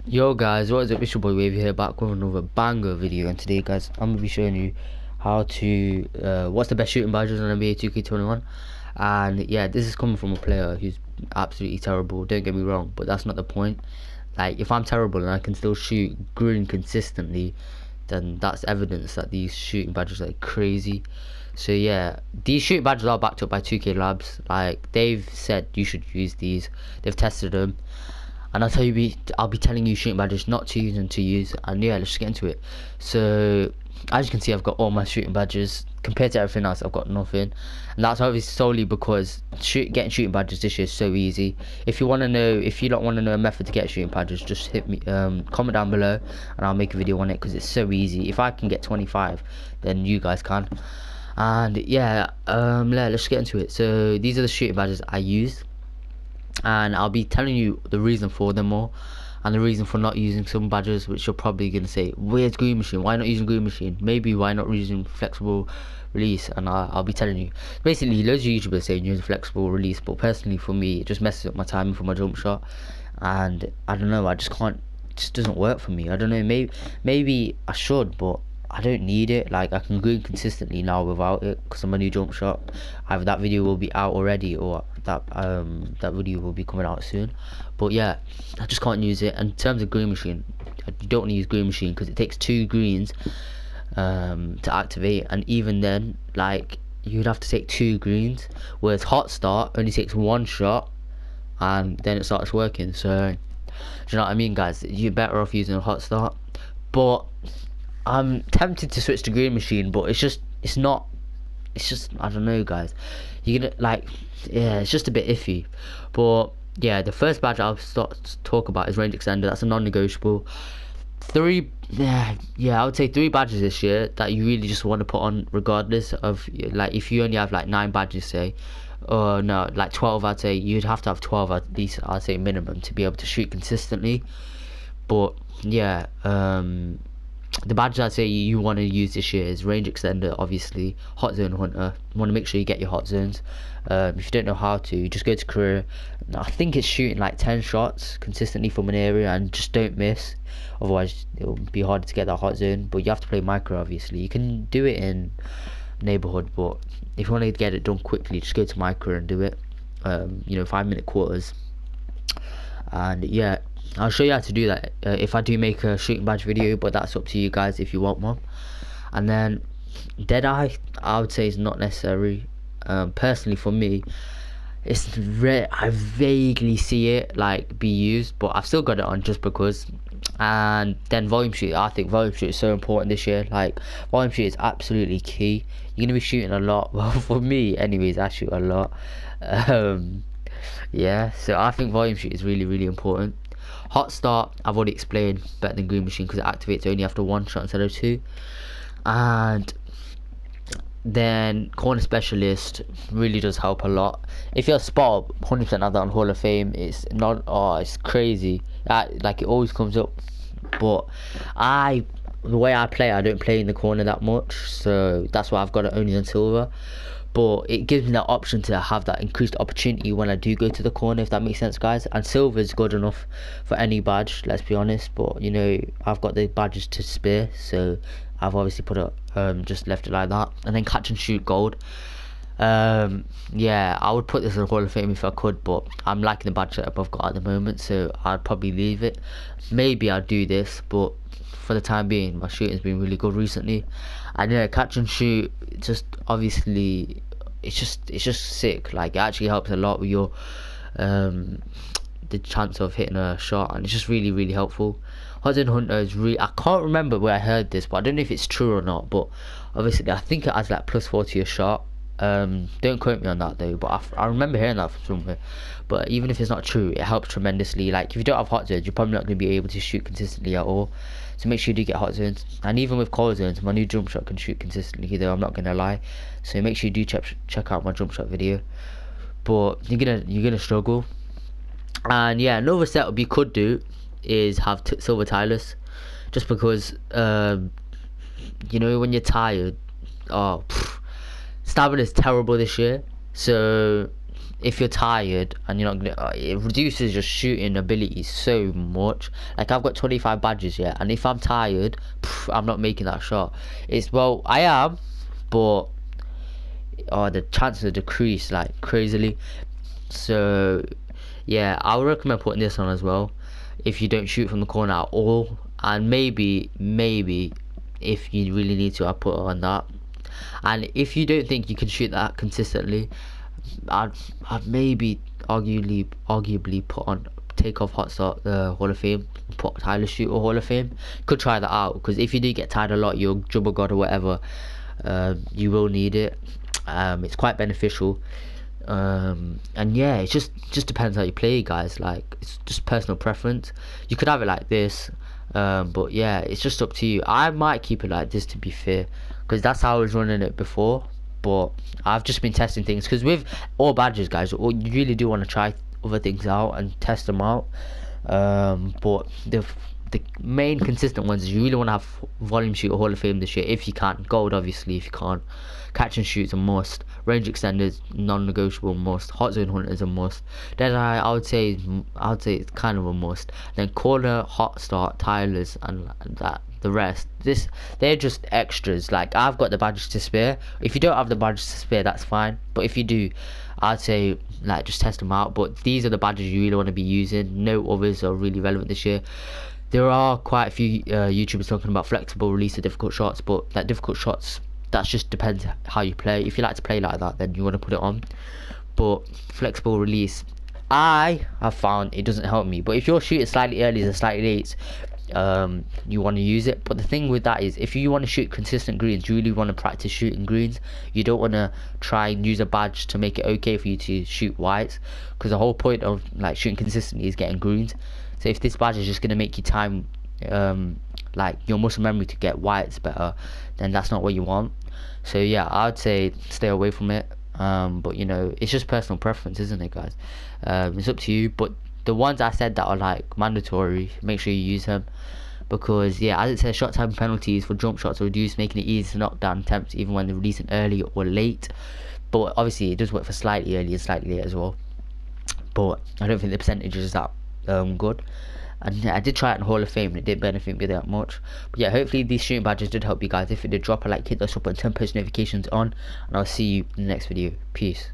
Yo guys, what is up? It's your boy Wavy here, back with another banger video. And today guys, I'm gonna be showing you how to what's the best shooting badges on NBA 2K21. And yeah, this is coming from a player who's absolutely terrible, don't get me wrong, but that's not the point. Like, if I'm terrible and I can still shoot green consistently, then that's evidence that these shooting badges are crazy. So yeah, these shooting badges are backed up by 2K Labs. Like, they've said you should use these, they've tested them, and I'll be telling you shooting badges not to use and to use. And yeah, let's just get into it. So as you can see, I've got all my shooting badges. Compared to everything else, I've got nothing, and that's obviously solely because getting shooting badges this year is so easy. If you don't want to know a method to get shooting badges, just hit me, comment down below, and I'll make a video on it, because it's so easy. If I can get 25, then you guys can. And yeah, let's get into it. So these are the shooting badges I use, and I'll be telling you the reason for them all, and the reason for not using some badges, which you're probably going to say, where's green machine, why not using green machine, maybe why not using flexible release. And I'll be telling you. Basically, loads of YouTubers say use flexible release, but personally for me, it just messes up my timing for my jump shot, and I don't know, I just can't, it just doesn't work for me. I don't know, maybe I should, but I don't need it. Like, I can green consistently now without it, because I'm a new jump shot. Either that video will be out already, or that video will be coming out soon. But yeah, I just can't use it. And in terms of green machine, you don't want to use green machine because it takes 2 greens to activate, and even then, like, you'd have to take 2 greens, whereas hot start only takes 1 shot and then it starts working. So do you know what I mean, guys? You're better off using a hot start. But I'm tempted to switch to green machine, but it's just I don't know, guys. You're gonna, like, yeah, it's just a bit iffy. But yeah, the first badge I'll start to talk about is range extender. That's a non-negotiable. I would say 3 badges this year that you really just want to put on, regardless of, like, if you only have like 9 badges, say, or no, like 12. I'd say you'd have to have 12 at least, I'd say minimum, to be able to shoot consistently. But yeah, the badges I'd say you want to use this year is range extender, obviously, hot zone hunter. You want to make sure you get your hot zones. If you don't know how to, just go to career. I think it's shooting like 10 shots consistently from an area and just don't miss, otherwise it'll be harder to get that hot zone. But you have to play micro, obviously. You can do it in neighborhood, but if you want to get it done quickly, just go to micro and do it. 5-minute quarters. And yeah, I'll show you how to do that if I do make a shooting badge video, but that's up to you guys if you want one. And then Deadeye, I would say, is not necessary. Personally for me, it's rare. I vaguely see it like be used, but I've still got it on just because. And then volume shoot, I think volume shoot is so important this year. Like, volume shoot is absolutely key. You're gonna be shooting a lot. Well, for me anyways, I shoot a lot. Yeah, so I think volume shoot is really, really important. Hot start, I've already explained, better than green machine because it activates only after 1 shot instead of 2. And then corner specialist really does help a lot. If you're a spot, 100% have that on Hall of Fame. It's not, it's crazy. Like, it always comes up. But the way I play, I don't play in the corner that much, so that's why I've got it only on silver. But it gives me that option to have that increased opportunity when I do go to the corner, if that makes sense, guys. And silver is good enough for any badge, let's be honest. But you know, I've got the badges to spare, so I've obviously put it, just left it like that. And then catch and shoot gold. Yeah, I would put this in Hall of Fame if I could, but I'm liking the badge setup I've got at the moment, so I'd probably leave it. Maybe I'll do this, but for the time being, my shooting's been really good recently. And yeah, catch and shoot, just obviously, it's just sick. Like, it actually helps a lot with your the chance of hitting a shot, and it's just really, really helpful. Hot zone hunter is really, I can't remember where I heard this, but I don't know if it's true or not. But obviously, I think it has like +40 a shot. Don't quote me on that though, but I remember hearing that from somewhere. But even if it's not true, it helps tremendously. Like, if you don't have hot zones, you're probably not going to be able to shoot consistently at all, so make sure you do get hot zones. And even with cold zones, my new jump shot can shoot consistently, though, I'm not going to lie. So make sure you do check out my jump shot video. But you're gonna struggle. And yeah, another setup you could do is have silver tilers, just because you know, when you're tired, stabbing is terrible this year. So if you're tired and you're not gonna, it reduces your shooting ability so much. Like I've got 25 badges, yeah, and if I'm tired, I'm not making that shot. It's, well, I am, but the chances decrease like crazily. So yeah, I would recommend putting this on as well if you don't shoot from the corner at all, and maybe if you really need to, I'll put it on that. And if you don't think you can shoot that consistently, I'd maybe arguably put on take off Hot Start Hall of Fame, put Tyler Shooter Hall of Fame. Could try that out, because if you do get tired a lot, you're dribble god or whatever, you will need it. It's quite beneficial. And yeah, it just depends how you play, guys. Like, it's just personal preference. You could have it like this, but yeah, it's just up to you. I might keep it like this, to be fair, because that's how I was running it before. But I've just been testing things, because with all badges, guys, you really do want to try other things out and test them out. But the main consistent ones is you really want to have volume shooter Hall of Fame this year if you can. Gold, obviously, if you can't. Catch and shoot's a must. Range extenders, non-negotiable must. Hot zone hunters a must. Then I would say it's kind of a must. Then corner, hot start, tilers, and that. The rest, they're just extras. Like, I've got the badges to spare. If you don't have the badges to spare, that's fine. But if you do, I'd say like just test them out. But these are the badges you really want to be using. No others are really relevant this year. There are quite a few YouTubers talking about flexible release of difficult shots, but like difficult shots, that just depends how you play. If you like to play like that, then you want to put it on. But flexible release, I have found it doesn't help me. But if you're shooting slightly early or slightly late, you want to use it. But the thing with that is, if you want to shoot consistent greens, you really want to practice shooting greens. You don't want to try and use a badge to make it okay for you to shoot whites, because the whole point of like shooting consistently is getting greens. So if this badge is just going to make you time like your muscle memory to get whites better, then that's not what you want. So yeah, I'd say stay away from it. But you know, it's just personal preference, isn't it, guys? It's up to you. But the ones I said that are like mandatory, make sure you use them, because yeah, as it says, shot time penalties for jump shots are reduced, making it easy to knock down attempts even when they're releasing early or late. But obviously it does work for slightly early and slightly late as well, but I don't think the percentage is that good. And yeah, I did try it in Hall of Fame and it didn't benefit me that much. But yeah, hopefully these shooting badges did help you guys. If it did, drop a like, hit the sub and turn post notifications on, and I'll see you in the next video. Peace.